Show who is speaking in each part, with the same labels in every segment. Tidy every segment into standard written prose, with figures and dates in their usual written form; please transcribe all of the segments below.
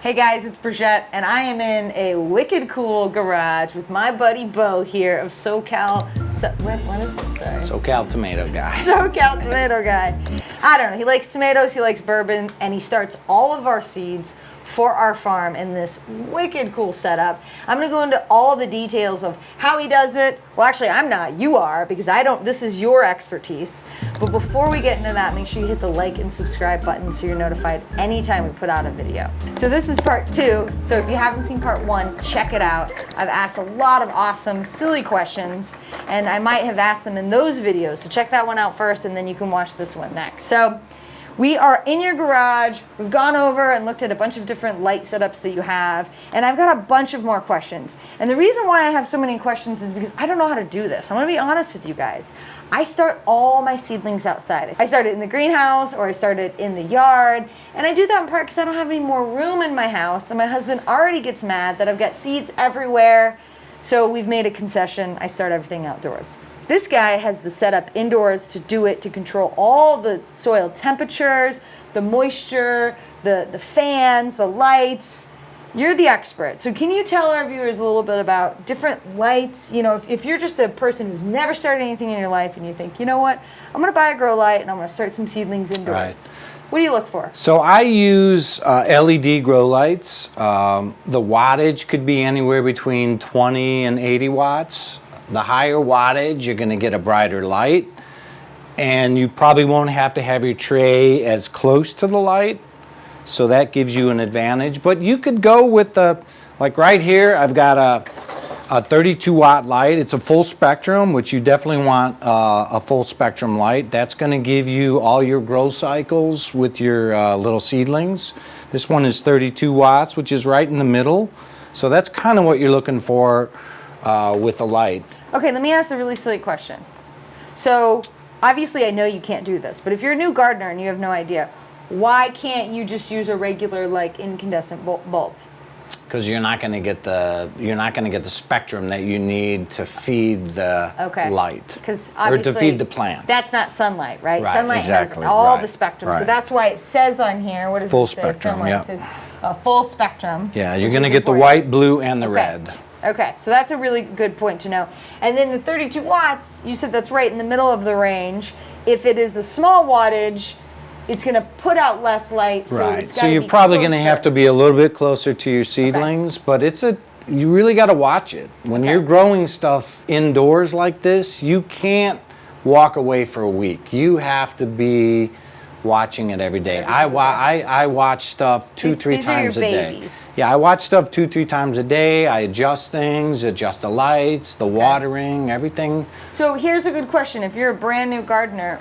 Speaker 1: Hey guys, it's Brigitte, and I am in a wicked cool garage with my buddy Bo here of SoCal. What is it? Sorry.
Speaker 2: SoCal Tomato Guy.
Speaker 1: SoCal Tomato Guy. I don't know. He likes tomatoes, he likes bourbon, and he starts all of our seeds for our farm in this wicked cool setup. I'm going to go into all the details of how he does it. Well, actually, I'm not. You are, because I don't. This is your expertise. But before we get into that, make sure you hit the like and subscribe button so you're notified anytime we put out a video. So this is part 2. So if you haven't seen part 1, check it out. I've asked a lot of awesome, silly questions, and I might have asked them in those videos. So check that one out first, and then you can watch this one next. So we are in your garage. We've gone over and looked at a bunch of different light setups that you have, and I've got a bunch of more questions. And the reason why I have so many questions is because I don't know how to do this. I'm gonna be honest with you guys. I start all my seedlings outside. I start it in the greenhouse, or I start it in the yard, and I do that in part because I don't have any more room in my house, and my husband already gets mad that I've got seeds everywhere, so we've made a concession. I start everything outdoors. This guy has the setup indoors to do it, to control all the soil temperatures, the moisture, the fans, the lights. You're the expert. So can you tell our viewers a little bit about different lights? You know, if you're just a person who's never started anything in your life and you think, you know what, I'm going to buy a grow light and I'm going to start some seedlings indoors. Right. What do you look for?
Speaker 2: So I use LED grow lights. The wattage could be anywhere between 20 and 80 watts. The higher wattage, you're going to get a brighter light, and you probably won't have to have your tray as close to the light, so that gives you an advantage. But you could go with the, like right here, I've got a 32 watt light. It's a full spectrum, which you definitely want a full spectrum light. That's going to give you all your grow cycles with your little seedlings. This one is 32 watts, which is right in the middle. So that's kind of what you're looking for with the light.
Speaker 1: Okay, let me ask a really silly question. So, obviously I know you can't do this, but if you're a new gardener and you have no idea, why can't you just use a regular, like, incandescent bulb?
Speaker 2: Because you're not going to get the spectrum that you need to feed the light, or to feed the plant.
Speaker 1: That's not sunlight, right?
Speaker 2: Right,
Speaker 1: Sunlight
Speaker 2: exactly,
Speaker 1: has all
Speaker 2: right,
Speaker 1: the spectrum,
Speaker 2: right.
Speaker 1: So that's why it says on here. What does
Speaker 2: full
Speaker 1: it say?
Speaker 2: spectrum,
Speaker 1: Sunlight.
Speaker 2: yeah.
Speaker 1: It says full spectrum.
Speaker 2: Yeah, you're going to get the white, blue, and the red.
Speaker 1: Okay, so that's a really good point to know. And then the 32 watts, you said that's right in the middle of the range. If it is a small wattage, it's going to put out less light. So
Speaker 2: right,
Speaker 1: it's
Speaker 2: so you're probably going to have to be a little bit closer to your seedlings, but you really got to watch it. When you're growing stuff indoors like this, you can't walk away for a week. You have to be watching it every day. I watch stuff 2-3 times a day. Yeah, I watch stuff 2-3 times a day. I adjust things, adjust the lights, the watering, everything.
Speaker 1: So here's a good question. If you're a brand new gardener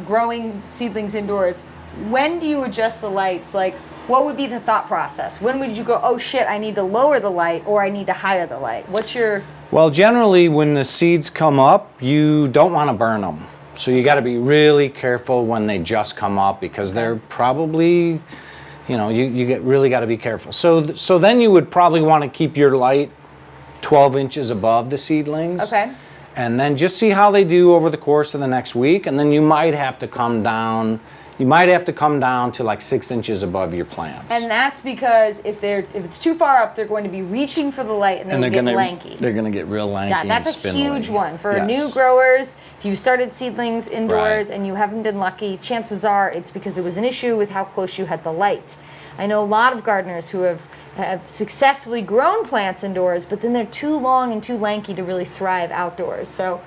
Speaker 1: growing seedlings indoors, when do you adjust the lights? Like, what would be the thought process? When would you go, oh shit, I need to lower the light, or I need to higher the light? What's your...
Speaker 2: Well, generally when the seeds come up, you don't want to burn them. So you got to be really careful when they just come up, because they're probably, you know, you really got to be careful. So then you would probably want to keep your light 12 inches above the seedlings.
Speaker 1: Okay.
Speaker 2: And then just see how they do over the course of the next week, and then you might have to come down. You might have to come down to like 6 inches above your plants.
Speaker 1: And that's because if it's too far up, they're going to be reaching for the light, and they'll get lanky.
Speaker 2: They're going to get real lanky.
Speaker 1: Yeah, that's
Speaker 2: and spindly.
Speaker 1: a huge one for new growers. If you started seedlings indoors and you haven't been lucky, chances are it's because it was an issue with how close you had the light. I know a lot of gardeners who have successfully grown plants indoors, but then they're too long and too lanky to really thrive outdoors. So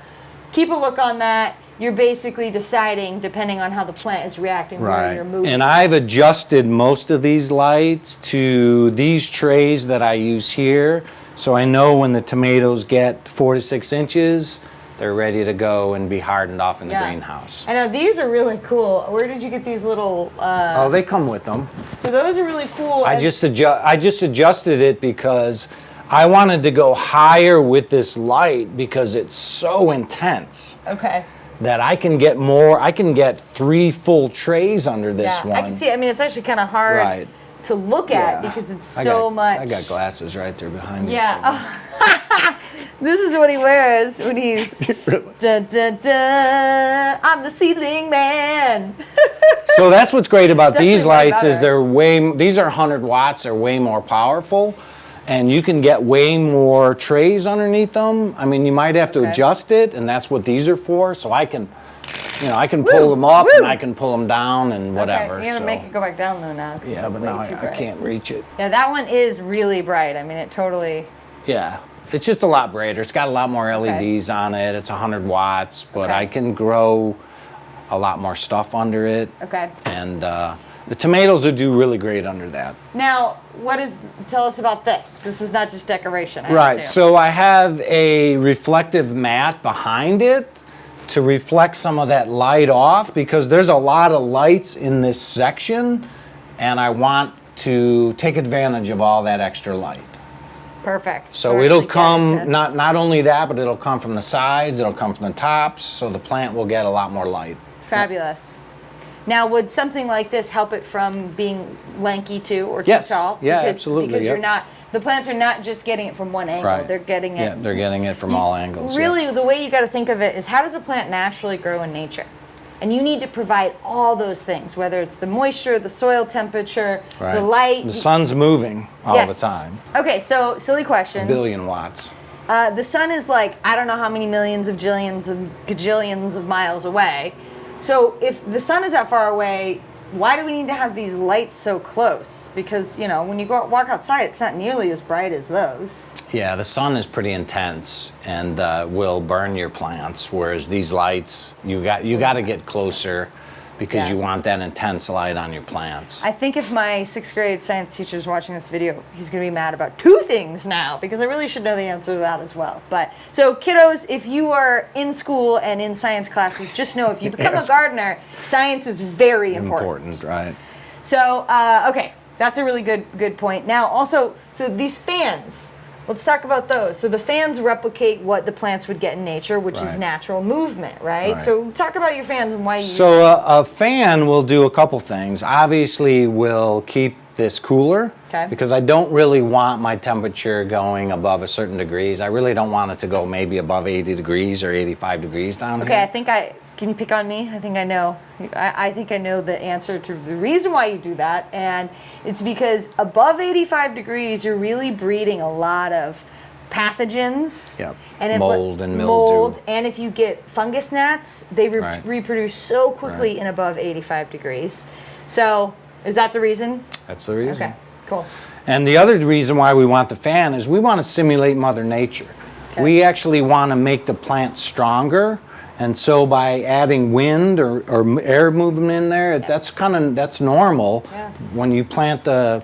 Speaker 1: keep a look on that. You're basically deciding, depending on how the plant is reacting, where you're moving.
Speaker 2: And I've adjusted most of these lights to these trays that I use here. So I know when the tomatoes get 4 to 6 inches, they're ready to go and be hardened off in the greenhouse.
Speaker 1: I know, these are really cool. Where did you get these little...
Speaker 2: Oh, they come with them.
Speaker 1: So those are really cool.
Speaker 2: I just adjusted it because I wanted to go higher with this light because it's so intense.
Speaker 1: Okay.
Speaker 2: That I can get 3 full trays under this one.
Speaker 1: I can see. I mean, it's actually kind of hard to look at because it's so much.
Speaker 2: I got glasses right there behind me.
Speaker 1: Yeah. This is what he wears when he's dun, dun, dun, I'm the seedling man.
Speaker 2: So that's what's great about
Speaker 1: It's
Speaker 2: these
Speaker 1: actually way
Speaker 2: lights is
Speaker 1: better.
Speaker 2: these are 100 watts, they're way more powerful, and you can get way more trays underneath them. I mean, you might have to
Speaker 1: Okay.
Speaker 2: adjust it, and that's what these are for. So I can pull them up and I can pull them down and whatever.
Speaker 1: Okay, you're gonna
Speaker 2: so.
Speaker 1: make it go back down though now. 'cause
Speaker 2: Yeah,
Speaker 1: it's
Speaker 2: but
Speaker 1: way
Speaker 2: now
Speaker 1: too
Speaker 2: I
Speaker 1: bright.
Speaker 2: can't reach it.
Speaker 1: Yeah, that one is really bright. I mean, it totally.
Speaker 2: Yeah, it's just a lot brighter. It's got a lot more LEDs on it. It's 100 watts, but
Speaker 1: Okay.
Speaker 2: I can grow a lot more stuff under it.
Speaker 1: Okay.
Speaker 2: And the tomatoes would do really great under that.
Speaker 1: Now, tell us about this. This is not just decoration, I
Speaker 2: Right,
Speaker 1: assume.
Speaker 2: so I have a reflective mat behind it to reflect some of that light off because there's a lot of lights in this section and I want to take advantage of all that extra light.
Speaker 1: Perfect.
Speaker 2: So
Speaker 1: We're
Speaker 2: it'll
Speaker 1: actually
Speaker 2: come,
Speaker 1: getting to-
Speaker 2: not only that, but it'll come from the sides, it'll come from the tops, so the plant will get a lot more light.
Speaker 1: Fabulous. Now, would something like this help it from being lanky too, or too
Speaker 2: Yes.
Speaker 1: tall?
Speaker 2: Yeah, absolutely,
Speaker 1: Because
Speaker 2: yep.
Speaker 1: the plants are not just getting it from one angle;
Speaker 2: Right.
Speaker 1: they're getting it.
Speaker 2: Yeah, they're getting it from all angles. yeah.
Speaker 1: Really, the way you got to think of it is, how does a plant naturally grow in nature? And you need to provide all those things, whether it's the moisture, the soil temperature,
Speaker 2: Right.
Speaker 1: the light.
Speaker 2: The sun's moving all
Speaker 1: Yes.
Speaker 2: the time.
Speaker 1: Okay, so silly question.
Speaker 2: A billion watts.
Speaker 1: The sun is like, I don't know how many millions of jillions of gajillions of miles away. So if the sun is that far away, why do we need to have these lights so close? Because, you know, when you walk outside, it's not nearly as bright as those.
Speaker 2: Yeah, the sun is pretty intense and will burn your plants, whereas these lights, you got to get closer because
Speaker 1: Yeah.
Speaker 2: you want that intense light on your plants.
Speaker 1: I think if my 6th grade science teacher is watching this video, he's going to be mad about 2 things now, because I really should know the answer to that as well. But so kiddos, if you are in school and in science classes, just know if you become
Speaker 2: Yes.
Speaker 1: a gardener, science is very important.
Speaker 2: Right?
Speaker 1: So, okay, that's a really good point. Now, also, so these fans, let's talk about those. So the fans replicate what the plants would get in nature, which is
Speaker 2: Right.
Speaker 1: natural movement, right?
Speaker 2: Right.
Speaker 1: So talk about your fans and why you.
Speaker 2: So a fan will do a couple things. Obviously, will keep this cooler
Speaker 1: Okay.
Speaker 2: because I don't really want my temperature going above a certain degrees. I really don't want it to go maybe above 80 degrees or 85 degrees down
Speaker 1: Okay,
Speaker 2: here.
Speaker 1: can you pick on me? I think I know. I think I know the answer to the reason why you do that. And it's because above 85 degrees, you're really breeding a lot of pathogens.
Speaker 2: Yep.
Speaker 1: And if
Speaker 2: Mold and mildew.
Speaker 1: Mold, and if you get fungus gnats, they
Speaker 2: Right.
Speaker 1: reproduce so quickly
Speaker 2: Right.
Speaker 1: in above 85 degrees. So is that the reason?
Speaker 2: That's the reason.
Speaker 1: Okay, cool.
Speaker 2: And the other reason why we want the fan is we want to simulate Mother Nature.
Speaker 1: Okay.
Speaker 2: We actually want to make the plant stronger. And so by adding wind or air movement in there, that's normal
Speaker 1: Yeah.
Speaker 2: when you plant the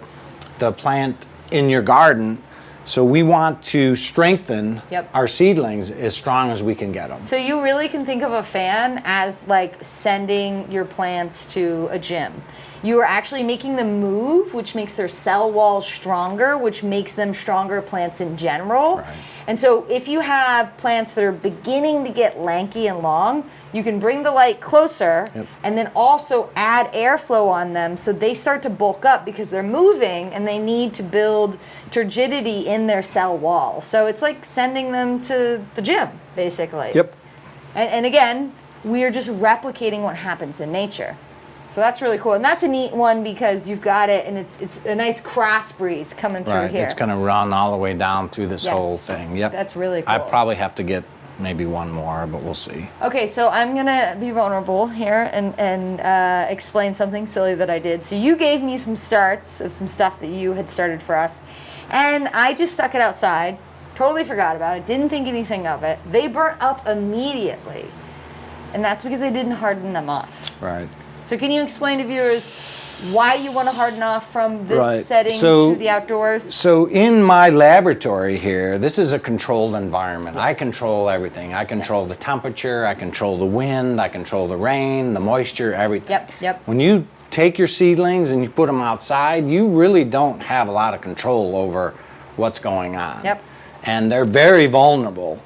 Speaker 2: plant in your garden. So we want to strengthen
Speaker 1: Yep.
Speaker 2: our seedlings as strong as we can get them.
Speaker 1: So you really can think of a fan as like sending your plants to a gym. You are actually making them move, which makes their cell walls stronger, which makes them stronger plants in general.
Speaker 2: Right.
Speaker 1: And so if you have plants that are beginning to get lanky and long, you can bring the light closer
Speaker 2: Yep.
Speaker 1: and then also add airflow on them so they start to bulk up because they're moving and they need to build turgidity in their cell wall. So it's like sending them to the gym, basically.
Speaker 2: Yep.
Speaker 1: And again, we are just replicating what happens in nature. So that's really cool. And that's a neat one because you've got it and it's a nice cross breeze coming through
Speaker 2: Right.
Speaker 1: here.
Speaker 2: It's going to run all the way down through this
Speaker 1: Yes.
Speaker 2: whole thing. Yep.
Speaker 1: That's really
Speaker 2: I
Speaker 1: cool.
Speaker 2: probably have to get maybe one more, but we'll see.
Speaker 1: Okay, so I'm gonna be vulnerable here and explain something silly that I did. So you gave me some starts of some stuff that you had started for us, and I just stuck it outside, totally forgot about it, didn't think anything of it. They burnt up immediately, and that's because I didn't harden them off.
Speaker 2: Right.
Speaker 1: So can you explain to viewers why you want to harden off from this
Speaker 2: Right.
Speaker 1: setting
Speaker 2: So-
Speaker 1: to the outdoors?
Speaker 2: So in my laboratory here, this is a controlled environment. I control everything. I control the temperature, I control the wind, I control the rain, the moisture, everything.
Speaker 1: Yep.
Speaker 2: When you take your seedlings and you put them outside, you really don't have a lot of control over what's going on.
Speaker 1: Yep.
Speaker 2: And they're very vulnerable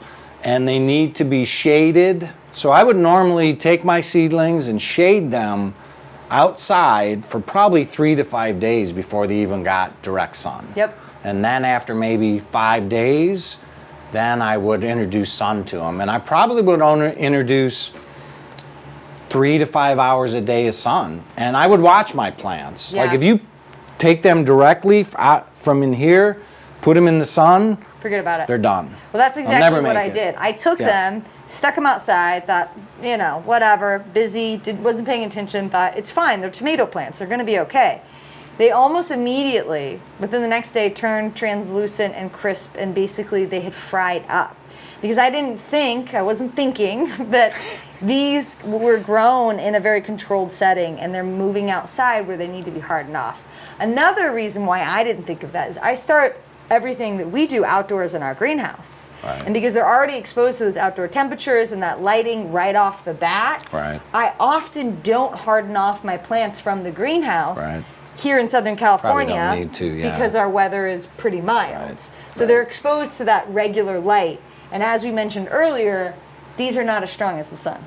Speaker 2: and they need to be shaded. So I would normally take my seedlings and shade them outside for probably 3 to 5 days before they even got direct sun.
Speaker 1: Yep.
Speaker 2: And then after maybe 5 days, then I would introduce sun to them. And I probably would introduce 3 to 5 hours a day of sun. And I would watch my plants.
Speaker 1: Yeah.
Speaker 2: Like if you take them directly from in here, put them in the sun,
Speaker 1: forget about it.
Speaker 2: they're done.
Speaker 1: Well, that's
Speaker 2: They'll
Speaker 1: exactly
Speaker 2: never
Speaker 1: what
Speaker 2: make
Speaker 1: I
Speaker 2: it.
Speaker 1: did. I took them, stuck them outside, thought, you know, whatever, busy, wasn't paying attention, thought, it's fine, they're tomato plants, they're going to be okay. They almost immediately, within the next day, turned translucent and crisp, and basically they had fried up. Because I wasn't thinking that these were grown in a very controlled setting and they're moving outside where they need to be hardened off. Another reason why I didn't think of that is I start everything that we do outdoors in our greenhouse.
Speaker 2: Right.
Speaker 1: And because they're already exposed to those outdoor temperatures and that lighting right off the bat,
Speaker 2: Right.
Speaker 1: I often don't harden off my plants from the greenhouse.
Speaker 2: Right.
Speaker 1: Here in Southern California,
Speaker 2: Probably don't need to, yeah.
Speaker 1: because our weather is pretty mild.
Speaker 2: Right,
Speaker 1: So
Speaker 2: right.
Speaker 1: they're exposed to that regular light. And as we mentioned earlier, these are not as strong as the sun,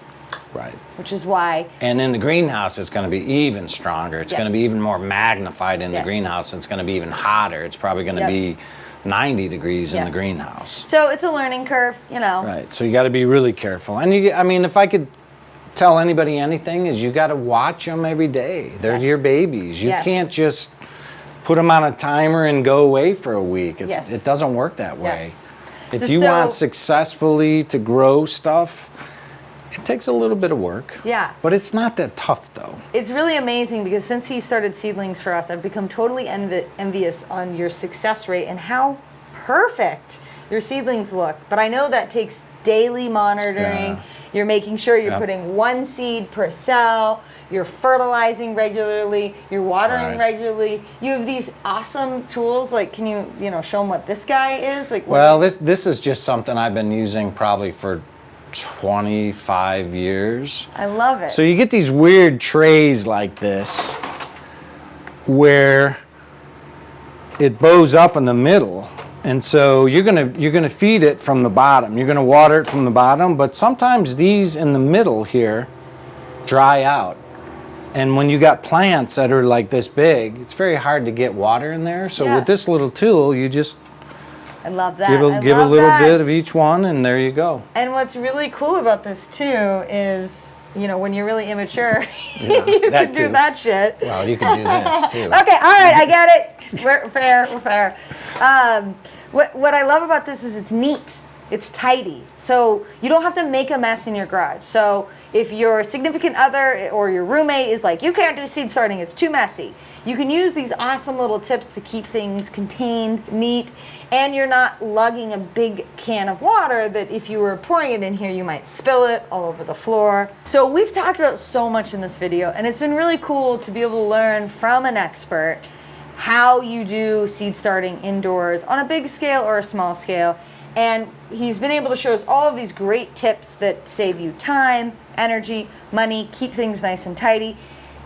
Speaker 2: Right.
Speaker 1: which is why,
Speaker 2: And in the greenhouse, it's going to be even stronger. It's going to be
Speaker 1: Yes.
Speaker 2: even more magnified in the
Speaker 1: Yes.
Speaker 2: greenhouse. It's going to be even hotter. It's probably going to
Speaker 1: Yep.
Speaker 2: be 90 degrees in the
Speaker 1: Yes.
Speaker 2: greenhouse.
Speaker 1: so it's a learning curve, you know.
Speaker 2: Right. So you got to be really careful. And I mean, if I could tell anybody anything, is you got to watch them every day. They're
Speaker 1: Yes.
Speaker 2: your babies. You
Speaker 1: Yes.
Speaker 2: can't just put them on a timer and go away for a week.
Speaker 1: Yes.
Speaker 2: It doesn't work that way.
Speaker 1: Yes.
Speaker 2: If
Speaker 1: So-
Speaker 2: you want successfully to grow stuff, it takes a little bit of work.
Speaker 1: Yeah.
Speaker 2: But it's not that tough though.
Speaker 1: It's really amazing because since he started seedlings for us, I've become totally envious on your success rate and how perfect your seedlings look. But I know that takes daily monitoring.
Speaker 2: Yeah.
Speaker 1: You're making sure you're
Speaker 2: Yep.
Speaker 1: putting one seed per cell. You're fertilizing regularly. You're watering
Speaker 2: Right.
Speaker 1: regularly. You have these awesome tools. Like, can you show them what this guy is? Like, what
Speaker 2: Well, this is just something I've been using probably for 25 years.
Speaker 1: I love it.
Speaker 2: So you get these weird trays like this where it bows up in the middle. And so you're gonna feed it from the bottom. You're gonna water it from the bottom, but sometimes these in the middle here dry out. And when you got plants that are like this big, it's very hard to get water in there. So
Speaker 1: Yeah.
Speaker 2: with this little tool, you just
Speaker 1: I love that.
Speaker 2: give
Speaker 1: I
Speaker 2: a
Speaker 1: love
Speaker 2: little
Speaker 1: that.
Speaker 2: bit of each one, and there you go.
Speaker 1: And what's really cool about this too is, when you're really immature,
Speaker 2: Yeah,
Speaker 1: you
Speaker 2: that
Speaker 1: can do
Speaker 2: too.
Speaker 1: that shit.
Speaker 2: Well, you can do this too.
Speaker 1: Okay, all right, I get it. We're fair. What I love about this is it's neat. It's tidy. So you don't have to make a mess in your garage. So if your significant other or your roommate is like, you can't do seed starting, it's too messy, you can use these awesome little tips to keep things contained, neat, and you're not lugging a big can of water that if you were pouring it in here, you might spill it all over the floor. So we've talked about so much in this video, and it's been really cool to be able to learn from an expert how you do seed starting indoors on a big scale or a small scale. And he's been able to show us all of these great tips that save you time, energy, money, keep things nice and tidy.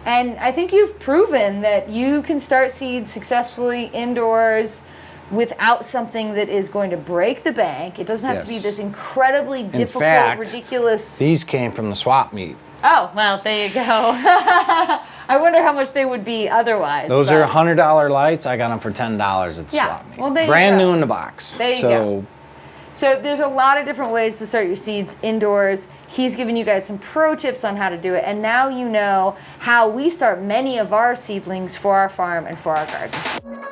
Speaker 1: And I think you've proven that you can start seeds successfully indoors without something that is going to break the bank. It doesn't have to be
Speaker 2: Yes.
Speaker 1: this incredibly difficult,
Speaker 2: fact,
Speaker 1: ridiculous.
Speaker 2: These came from the swap meet.
Speaker 1: Oh, well, there you go. I wonder how much they would be otherwise.
Speaker 2: Those
Speaker 1: but-
Speaker 2: are $100 lights. I got them for $10 at the
Speaker 1: Yeah,
Speaker 2: swap meet.
Speaker 1: well, there you
Speaker 2: Brand
Speaker 1: go.
Speaker 2: new in the box.
Speaker 1: There you go. So there's a lot of different ways to start your seeds indoors. He's given you guys some pro tips on how to do it. And now you know how we start many of our seedlings for our farm and for our garden.